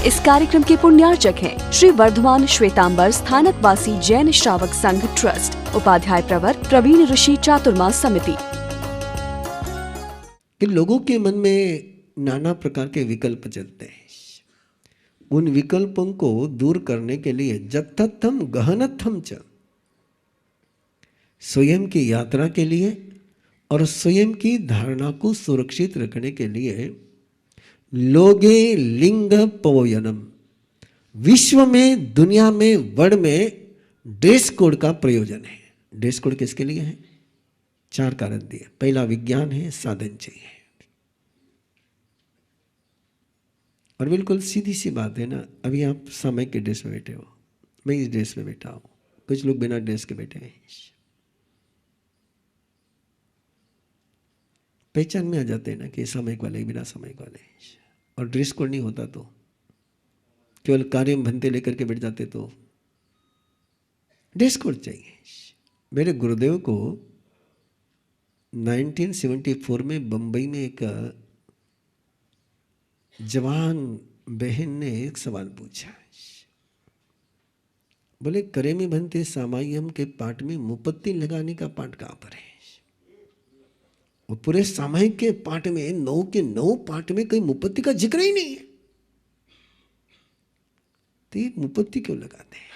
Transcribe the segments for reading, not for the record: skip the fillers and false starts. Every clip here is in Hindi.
इस कार्यक्रम के पुण्यार्चक हैं श्री वर्धमान श्वेतांबर स्थानकवासी जैन श्रावक संघ ट्रस्ट, उपाध्याय प्रवर प्रवीण ऋषि चातुर्मास समिति। कि लोगों के मन में नाना प्रकार के विकल्प चलते हैं। उन विकल्पों को दूर करने के लिए जत्थम गहनत्थम च, स्वयं की यात्रा के लिए और स्वयं की धारणा को सुरक्षित रखने के लिए लोगे लिंग पवोयनम, विश्व में, दुनिया में, वर्ल्ड में ड्रेस कोड का प्रयोजन है। ड्रेस कोड किसके लिए है? 4 कारण दिए। पहला विज्ञान है, साधन चाहिए। और बिल्कुल सीधी सी बात है ना, अभी आप सामयिक के ड्रेस में बैठे हो, मैं इस ड्रेस में बैठा हूँ, कुछ लोग बिना ड्रेस के बैठे हैं। पहचान में आ जाते हैं ना कि सामयिक वाले बिना सामयिक वाले। और ड्रेस कोड नहीं होता तो केवल कार्य में भंते लेकर के बैठ जाते तो ड्रेस कोड चाहिए। मेरे गुरुदेव को 1974 में बंबई में एक जवान बहन ने एक सवाल पूछा। बोले, करे में भंते सामायिक के पाठ में मुपत्ति लगाने का पाठ कहाँ पर है? और पूरे सामायिक के पाठ में 9 के 9 पाठ में कोई मुपत्ति का जिक्र ही नहीं है, तो ये मुपत्ति क्यों लगाते हैं?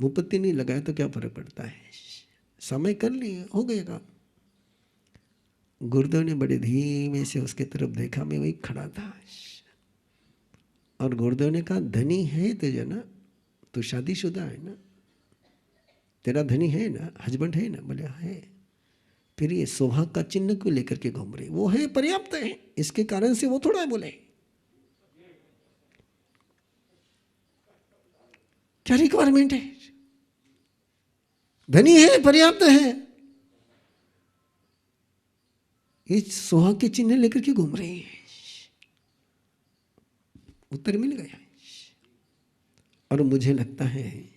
मुपत्ति नहीं लगाया तो क्या फर्क पड़ता है? समय कर लिए, हो गया काम। गुरुदेव ने बड़े धीमे से उसके तरफ देखा, मैं वही खड़ा था। और गुरुदेव ने कहा, धनी है तुझे ना, तो शादीशुदा है ना, तेरा धनी है ना, हस्बैंड है ना? बोले है। फिर ये सौभाग्य का चिन्ह क्यों लेकर के घूम रही? वो है, पर्याप्त है, इसके कारण से वो थोड़ा है। बोले क्या रिक्वायरमेंट है? धनी है, पर्याप्त है, ये सुहाग के चिन्ह लेकर के घूम रहे हैं। उत्तर मिल गया। और मुझे लगता है,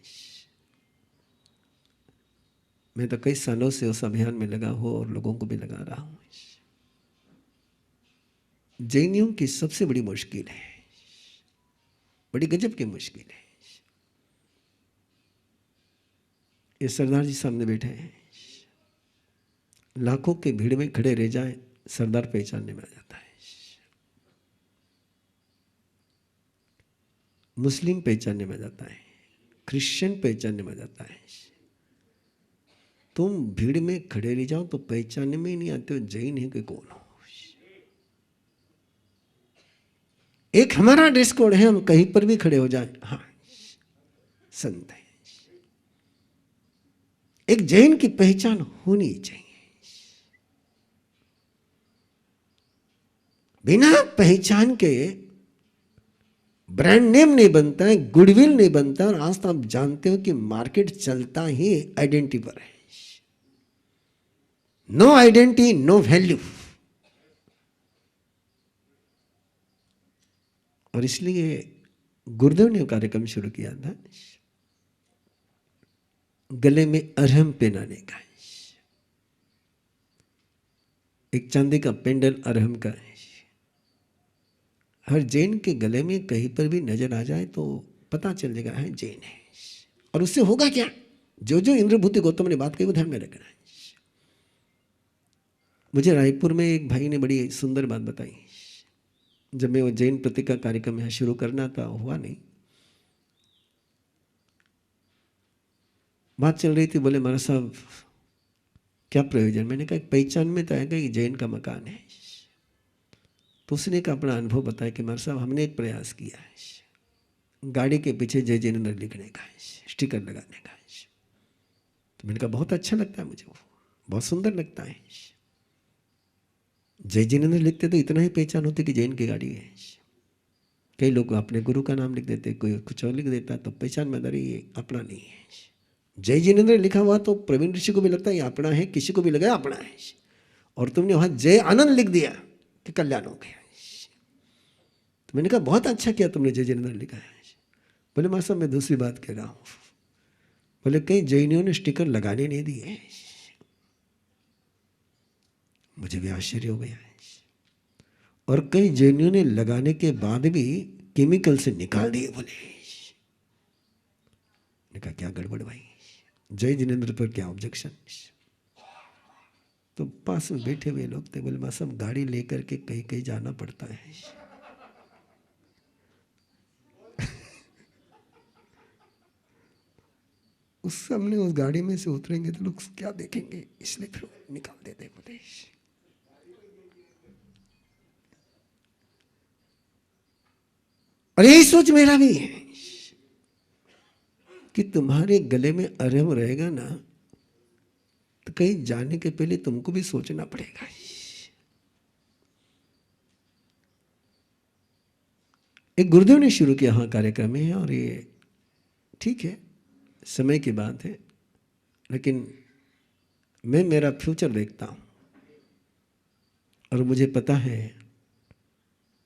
मैं तो कई सालों से उस अभियान में लगा हूं और लोगों को भी लगा रहा हूं। जैनियों की सबसे बड़ी मुश्किल है, बड़ी गजब की मुश्किल है। ये सरदार जी सामने बैठे हैं, लाखों के भीड़ में खड़े रह जाए, सरदार पहचानने में आ जाता है। मुस्लिम पहचानने में आ जाता है, क्रिश्चियन पहचानने में आ जाता है। तुम भीड़ में खड़े रह जाओ तो पहचानने में ही नहीं आते हो जैन है कि कौन हो। एक हमारा ड्रेस कोड है, हम कहीं पर भी खड़े हो जाए, हाँ संत है। एक जैन की पहचान होनी चाहिए। बिना पहचान के ब्रांड नेम नहीं बनता है, गुडविल नहीं बनता। और आज तो आप जानते हो कि मार्केट चलता ही आइडेंटिटी पर है। No identity no value. और इसलिए गुरुदेव ने कार्यक्रम शुरू किया था, गले में अरहम पहनाने का। एक चांदी का पेंडल अरहम का है। हर जैन के गले में कहीं पर भी नजर आ जाए तो पता चल जाएगा है जैन है। और उससे होगा क्या? जो जो इंद्रभूति गौतम ने बात कही वो ध्यान में रखना है। मुझे रायपुर में एक भाई ने बड़ी सुंदर बात बताई। जब मैं वो जैन प्रतीक का कार्यक्रम यहाँ शुरू करना था, हुआ नहीं, बात चल रही थी। बोले, महाराज साहब क्या प्रयोजन? मैंने कहा पहचान में तो आएगा कि जैन का मकान है। तो उसने का अपना अनुभव बताया कि महाराज साहब हमने एक प्रयास किया है, गाड़ी के पीछे जय जिनेंद्र लिखने का है, स्टिकर लगाने का है। तो मैंने कहा बहुत अच्छा लगता है मुझे, वो बहुत सुंदर लगता है। जय जिनेंद्र लिखते तो इतना ही पहचान होती कि जैन की गाड़ी है। कई लोग अपने गुरु का नाम लिख देते, कोई कुछ और लिख देता, तो पहचान में ये अपना नहीं है। जय जिनेंद्र लिखा हुआ तो प्रवीण ऋषि को भी लगता है ये अपना है, किसी को भी लगा अपना है। और तुमने वहां जय आनंद लिख दिया कि कल्याण हो गया। तो मैंने कहा बहुत अच्छा किया तुमने जय जिनेंद्र लिखा है। बोले, मां साहब मैं दूसरी बात कह रहा हूं। बोले, कई जैनियों ने स्टिकर लगाने नहीं दिए। मुझे भी आश्चर्य हो गया है। और कई जैनियों ने लगाने के बाद भी केमिकल से निकाल दिए बोले। ने कहा क्या गड़बड़ भाई, जय जिनेंद्र पर क्या ऑब्जेक्शन? तो पास में बैठे हुए लोग थे, बोले बस अब गाड़ी लेकर के कहीं कहीं जाना पड़ता है। उस सामने उस गाड़ी में से उतरेंगे तो लोग क्या देखेंगे, इसलिए फिर निकाल देते बोले। और यही सोच मेरा भी है कि तुम्हारे गले में अरहम रहेगा ना, तो कहीं जाने के पहले तुमको भी सोचना पड़ेगा। एक गुरुदेव ने शुरू किया हाँ कार्यक्रम है, और ये ठीक है, समय की बात है, लेकिन मैं मेरा फ्यूचर देखता हूँ और मुझे पता है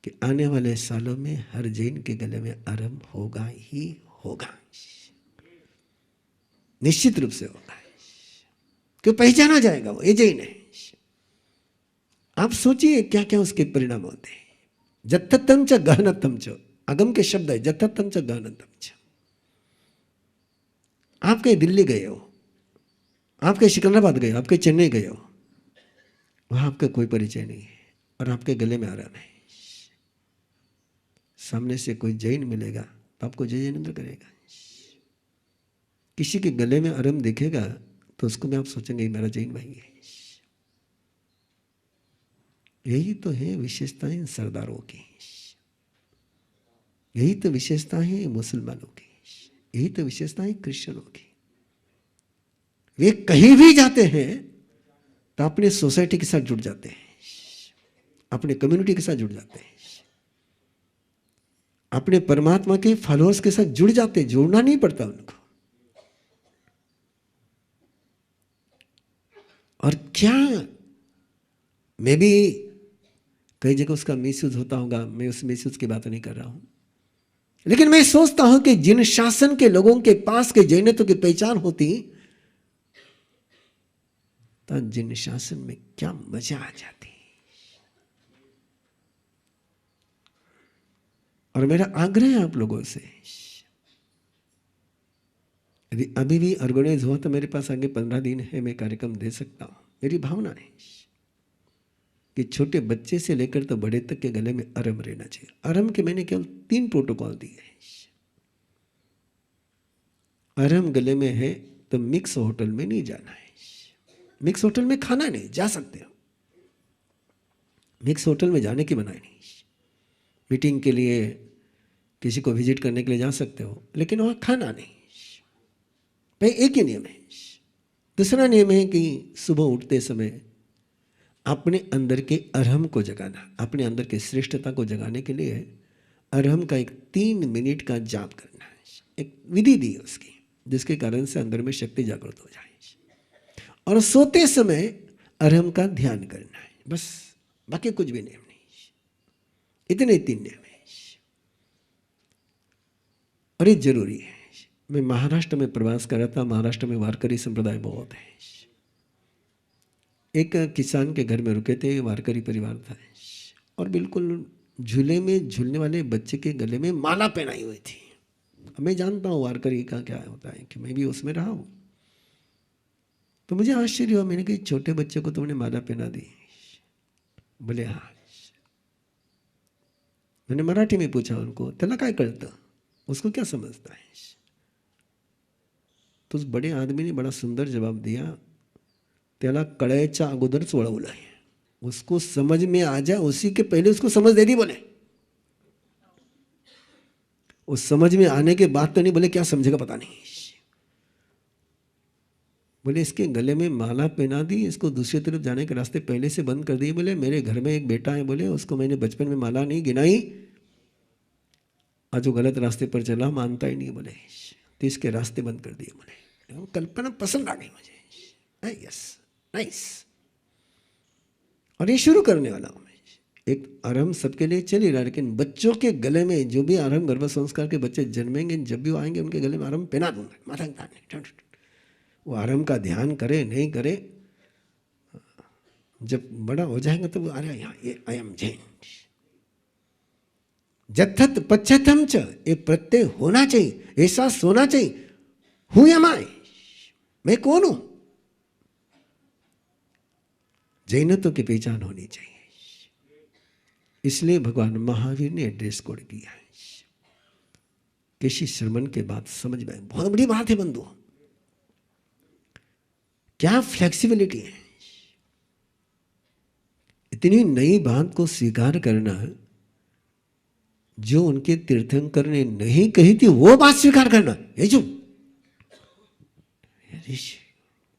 कि आने वाले सालों में हर जैन के गले में अरहम होगा ही होगा, निश्चित रूप से होगा, क्यों पहचाना जाएगा वो ये जैन है। आप सोचिए क्या क्या उसके परिणाम होते हैं। जत्थतम च गहनतम च, अगम के शब्द है जत्थतम च गहनतम च। आप कहीं दिल्ली गए हो, आप कहीं सिकंदराबाद गए हो, आप कहीं चेन्नई गए हो, वहां आपका कोई परिचय नहीं है और आपके गले में अरहम है, सामने से कोई जैन मिलेगा तो आपको जय जिनेंद्र करेगा। किसी के गले में अरहम दिखेगा तो उसको भी आप सोचेंगे मेरा जैन भाई है। यही तो है विशेषताएं सरदारों की, यही तो विशेषता है मुसलमानों की, यही तो विशेषता है क्रिश्चियनों की। वे कहीं भी जाते हैं तो अपने सोसाइटी के साथ जुड़ जाते हैं, अपने कम्युनिटी के साथ जुड़ जाते हैं, अपने परमात्मा के फॉलोअर्स के साथ जुड़ जाते हैं, जोड़ना नहीं पड़ता उनको। और क्या मैं भी कई जगह उसका मिसयूज होता होगा, मैं उस मिसयूज की बात नहीं कर रहा हूं, लेकिन मैं सोचता हूं कि जिन शासन के लोगों के पास के जैनत्व की पहचान होती तो जिन शासन में क्या मजा आ जाती। और मेरा आग्रह है आप लोगों से, यदि अभी भी ऑर्गेनाइज हुआ तो मेरे पास आगे 15 दिन है, मैं कार्यक्रम दे सकता हूं। मेरी भावना है कि छोटे बच्चे से लेकर तो बड़े तक के गले में अरहम रहना चाहिए। अरहम के मैंने केवल 3 प्रोटोकॉल दिए हैं। अरहम गले में है तो मिक्स होटल में नहीं जाना है, मिक्स होटल में खाना नहीं, जा सकते हो, मिक्स होटल में जाने की मनाही नहीं। मीटिंग के लिए किसी को विजिट करने के लिए जा सकते हो, लेकिन वहाँ खाना नहीं। भाई एक ही नियम है। दूसरा नियम है कि सुबह उठते समय अपने अंदर के अरहम को जगाना, अपने अंदर के श्रेष्ठता को जगाने के लिए अरहम का एक 3 मिनट का जाप करना है। एक विधि दी है उसकी, जिसके कारण से अंदर में शक्ति जागृत हो जाए। और सोते समय अरहम का ध्यान करना है, बस, बाकी कुछ भी नियम नहीं, इतने 3 नियम है। और ये जरूरी है। मैं महाराष्ट्र में प्रवास कर रहा था, महाराष्ट्र में वारकरी संप्रदाय बहुत है। एक किसान के घर में रुके थे, वारकरी परिवार था, और बिल्कुल झूले में झूलने वाले बच्चे के गले में माला पहनाई हुई थी। मैं जानता हूँ वारकरी का क्या होता है, कि मैं भी उसमें रहा हूँ। तो मुझे आश्चर्य हुआ, मैंने कहा छोटे बच्चे को तुमने माला पहना दी? बोले हाँ। मैंने मराठी में पूछा उनको, त्याला काय कळतं, उसको क्या समझता है? तो उस बड़े आदमी ने बड़ा सुंदर जवाब दिया, त्याला कळायच्या अगोदरच वळवलं है, उसको समझ में आ जाए उसी के पहले उसको समझ दे दी। बोले उस समझ में आने के बाद तो नहीं, बोले क्या समझेगा पता नहीं। बोले इसके गले में माला पहना दी, इसको दूसरी तरफ जाने के रास्ते पहले से बंद कर दिए। बोले मेरे घर में एक बेटा है, बोले उसको मैंने बचपन में माला नहीं गिनाई, आज वो गलत रास्ते पर चला, मानता ही नहीं। बोले तो इसके रास्ते बंद कर दिए। बोले कल्पना पसंद आ गई मुझे, यस नाइस। और ये शुरू करने वाला हूँ मैं। एक अरहम सबके लिए चल ही रहा, लेकिन बच्चों के गले में जो भी अरहम गर्भ संस्कार के बच्चे जन्मेंगे, जब भी वो आएंगे उनके गले में अरहम पहना दूंगा, माथा वो अरहम का ध्यान करे नहीं करे, जब बड़ा हो जाएगा तो वो अरे यहाँ ये आई एम जैन। जथत पच्छतम च, ये प्रत्यय होना चाहिए, ऐसा सोना चाहिए। हु एम आई, मैं कौन हूं? जैनत्व की पहचान होनी चाहिए। इसलिए भगवान महावीर ने एड्रेस कोड किया है। किसी श्रमण के बात समझ में, बहुत बड़ी बात है बंधु। क्या फ्लेक्सिबिलिटी है, इतनी नई बात को स्वीकार करना। जो उनके तीर्थंकर ने नहीं कही थी वो बात स्वीकार करना, ये जो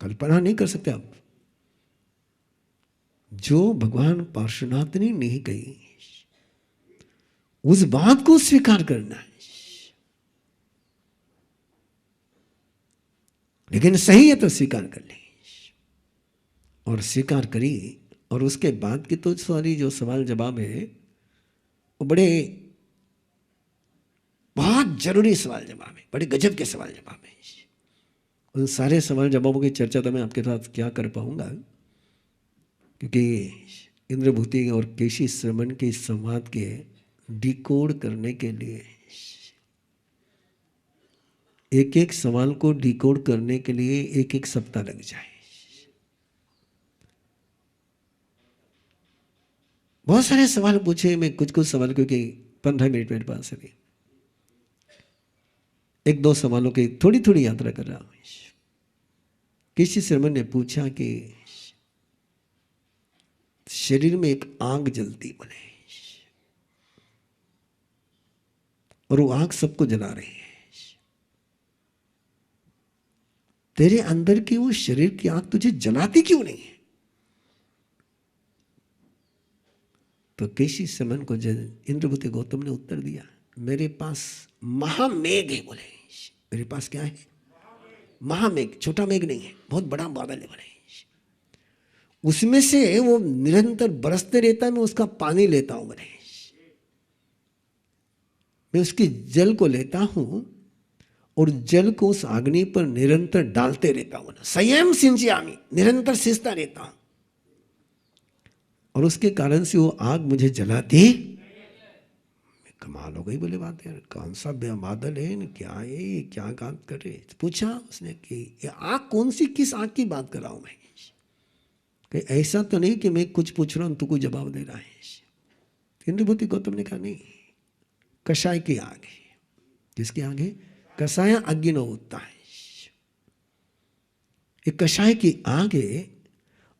कल्पना नहीं कर सकते आप। जो भगवान पार्श्वनाथ ने नहीं कही उस बात को स्वीकार करना है। लेकिन सही है तो स्वीकार कर ली, और स्वीकार करी। और उसके बाद की तो सारी जो सवाल जवाब है वो बड़े बहुत जरूरी सवाल जवाब है, बड़े गजब के सवाल जवाब है। उन सारे सवाल जवाबों की चर्चा तो मैं आपके साथ क्या कर पाऊंगा, क्योंकि इंद्रभूति और केशी श्रमण के इस संवाद के डिकोड करने के लिए, एक एक सवाल को डिकोड करने के लिए एक एक सप्ताह लग जाए। बहुत सारे सवाल पूछे मैं, कुछ कुछ सवाल क्योंकि 15 मिनट मेरे पास है, एक दो सवालों की थोड़ी थोड़ी यात्रा कर रहा हूं। किसी श्रमण ने पूछा कि शरीर में एक आग जलती बोले, और वो आग सबको जला रही है, तेरे अंदर की वो शरीर की आग तुझे जलाती क्यों नहीं है? तो केशी श्रमण को इंद्रभूति गौतम ने उत्तर दिया, मेरे पास महामेघ है बोले। मेरे पास क्या है? महामेघ, छोटा मेघ नहीं है, बहुत बड़ा बादल है बोले। उसमें से वो निरंतर बरसते रहता है, मैं उसका पानी लेता हूं बोले। मैं उसकी जल को लेता हूं और जल को उस अग्नि पर निरंतर डालते रहता हूं, संयम सिंचियामी, निरंतर सींचता रहता हूं, और उसके कारण से वो आग मुझे जलाती। कमाल हो गई बोले बात यार, कौन सा बादल है, क्या है ये, क्या बात कर रहे? पूछा उसने कि ये आग कौन सी, किस आग की बात कर रहा हूं मैं? कि ऐसा तो नहीं कि मैं कुछ पूछ रहा हूं तू कोई जवाब दे रहा है। इंद्रभूति गौतम ने कहा नहीं, कषाय की आग है। किसकी आग है? कषाय अग्नि होता है, ये कषाय की आग है।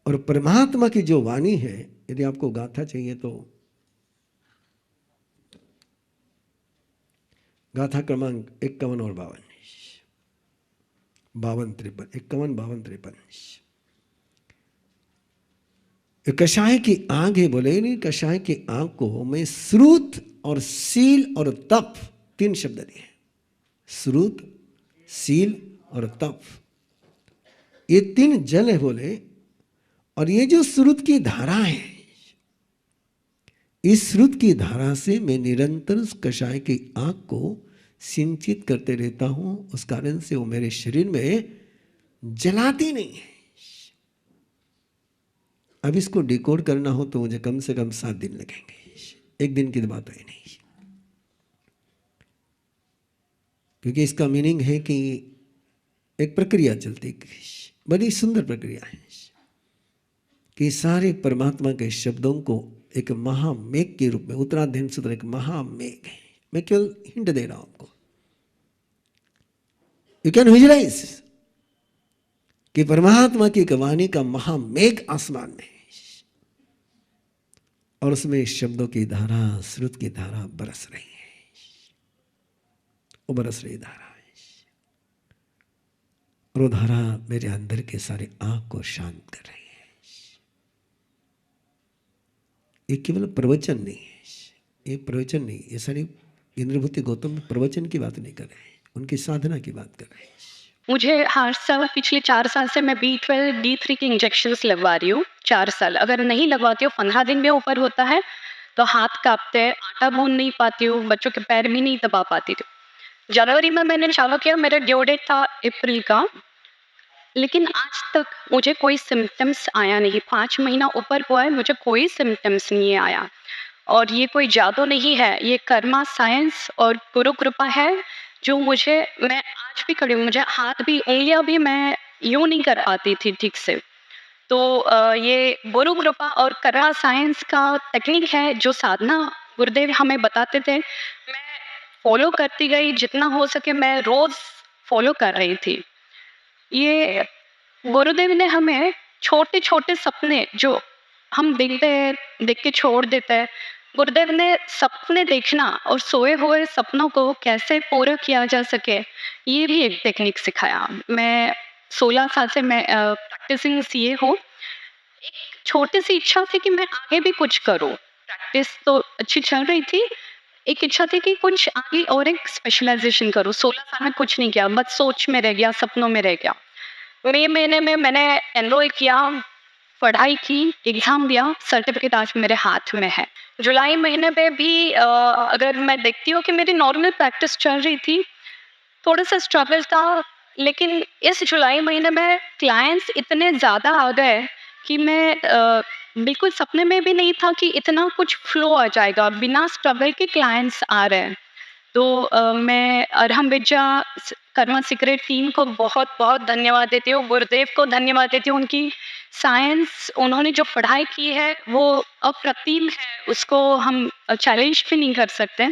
और परमात्मा की जो वाणी है, यदि आपको गाथा चाहिए तो गाथा क्रमांक 51 और 52, 51, 52, 53। कषाय की आग है बोले, नहीं, कषाय की आग को मैं श्रुत और सील और तप, 3 शब्द दिए। श्रुत, सील और तप, ये 3 जल है बोले। और ये जो श्रुत की धारा है, इस श्रुत की धारा से मैं निरंतर उस कषाय की आग को सिंचित करते रहता हूं, उस कारण से वो मेरे शरीर में जलाती नहीं है। अब इसको डिकोड करना हो तो मुझे कम से कम 7 दिन लगेंगे, एक दिन की बात है नहीं। क्योंकि इसका मीनिंग है कि एक प्रक्रिया चलती, बड़ी सुंदर प्रक्रिया है कि सारे परमात्मा के शब्दों को एक महामेघ के रूप में, उत्तराधीन सूत्र एक महामेघ है। मैं केवल हिंट दे रहा हूं आपको, यू कैन विजुअलाइज कि परमात्मा की वाणी का महामेघ आसमान में, और उसमें शब्दों की धारा, श्रुत की धारा बरस रही है। वो बरस रही धारा है, और वो धारा मेरे अंदर के सारे आग को शांत कर रही है। ये केवल प्रवचन नहीं है, ये प्रवचन नहीं, ये सारी इंद्रभूति गौतम प्रवचन की बात नहीं कर रहे हैं, उनकी साधना की बात कर रहे हैं। मुझे हर साल पिछले 4 साल से मैं B12 D3 के इंजेक्शंस लगवा रही हूँ। 4 साल अगर नहीं लगवाती हूँ, 15 दिन में ऊपर होता है तो हाथ कांपते हैं, आटा भून नहीं पाती हूँ, बच्चों के पैर भी नहीं दबा पाती थी। जनवरी में मैंने चालू किया, मेरा ड्यू डेट था अप्रैल का, लेकिन आज तक मुझे कोई सिम्टम्स आया नहीं। 5 महीना ऊपर हुआ है, मुझे कोई सिम्टम्स नहीं आया। और ये कोई जादू नहीं है, ये कर्मा साइंस और गुरु कृपा है जो मैं आज भी खड़ी हूँ, मुझे हाथ भी, उंगलियां भी मैं यूं नहीं कर पाती थी ठीक से। तो ये गुरु कृपा और कर्मा साइंस का टेक्निक है जो साधना गुरुदेव हमें बताते थे, मैं फॉलो करती गई, जितना हो सके मैं रोज फॉलो कर रही थी। ये गुरुदेव ने हमें छोटे छोटे सपने जो हम देखते हैं, देख के छोड़ देते हैं, गुरुदेव ने सपने देखना और सोए हुए सपनों को कैसे पूरा किया जा सके, ये भी एक टेक्निक सिखाया। मैं 16 साल से मैं प्रैक्टिसिंग सीए हूँ। एक छोटी सी इच्छा थी कि मैं आगे भी कुछ करूँ, प्रैक्टिस तो अच्छी चल रही थी, एक इच्छा थी कि कुछ आगे और एक स्पेशलाइजेशन करूँ। 16 साल में कुछ नहीं किया, बस सोच में रह गया, सपनों में रह गया। मई महीने में मैंने एनरोल किया, पढ़ाई की, एग्ज़ाम दिया, सर्टिफिकेट आज मेरे हाथ में है। जुलाई महीने में भी अगर मैं देखती हूँ कि मेरी नॉर्मल प्रैक्टिस चल रही थी, थोड़ा सा स्ट्रगल था, लेकिन इस जुलाई महीने में क्लाइंट्स इतने ज़्यादा आ गए कि मैं बिल्कुल सपने में भी नहीं था कि इतना कुछ फ्लो आ जाएगा, बिना स्ट्रगल के क्लाइंट्स आ रहे हैं। तो मैं अरहम विद्या कर्मा सीक्रेट टीम को बहुत बहुत धन्यवाद देती हूँ, गुरुदेव को धन्यवाद देती हूँ। उनकी साइंस, उन्होंने जो पढ़ाई की है वो अप्रतिम है, उसको हम चैलेंज भी नहीं कर सकते।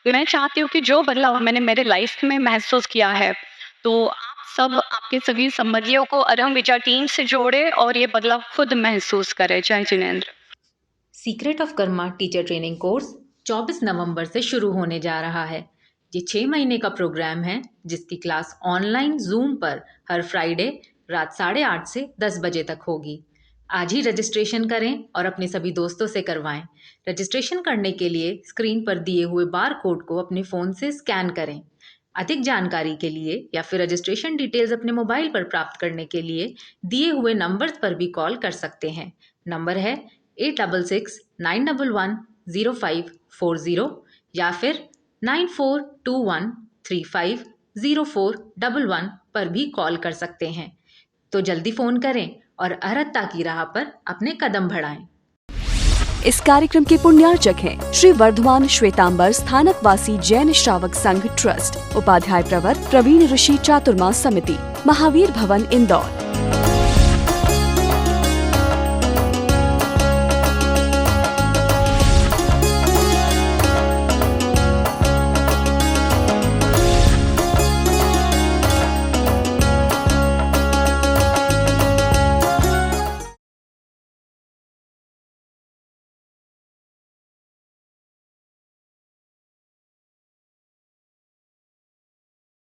मैं चाहती हूँ कि जो बदलाव मैंने मेरे लाइफ में महसूस किया है, तो आप सब, आपके सभी संबंधियों को अरहम विद्या टीम से जोड़े और ये बदलाव खुद महसूस करें। जय Jinendra. Secret of Karma teacher training course 24 नवंबर से शुरू होने जा रहा है। ये 6 महीने का प्रोग्राम है जिसकी क्लास ऑनलाइन जूम पर हर फ्राइडे रात 8:30 से 10 बजे तक होगी। आज ही रजिस्ट्रेशन करें और अपने सभी दोस्तों से करवाएं। रजिस्ट्रेशन करने के लिए स्क्रीन पर दिए हुए बार कोड को अपने फ़ोन से स्कैन करें। अधिक जानकारी के लिए या फिर रजिस्ट्रेशन डिटेल्स अपने मोबाइल पर प्राप्त करने के लिए दिए हुए नंबर्स पर भी कॉल कर सकते हैं। नंबर है 8669110540 या फिर 9421350411 पर भी कॉल कर सकते हैं। तो जल्दी फ़ोन करें और अर्हता की राह पर अपने कदम बढ़ाएं। इस कार्यक्रम के पुण्यार्चक हैं श्री वर्धमान श्वेतांबर स्थानकवासी जैन श्रावक संघ ट्रस्ट, उपाध्याय प्रवर प्रवीण ऋषि चातुर्मास समिति, महावीर भवन इंदौर।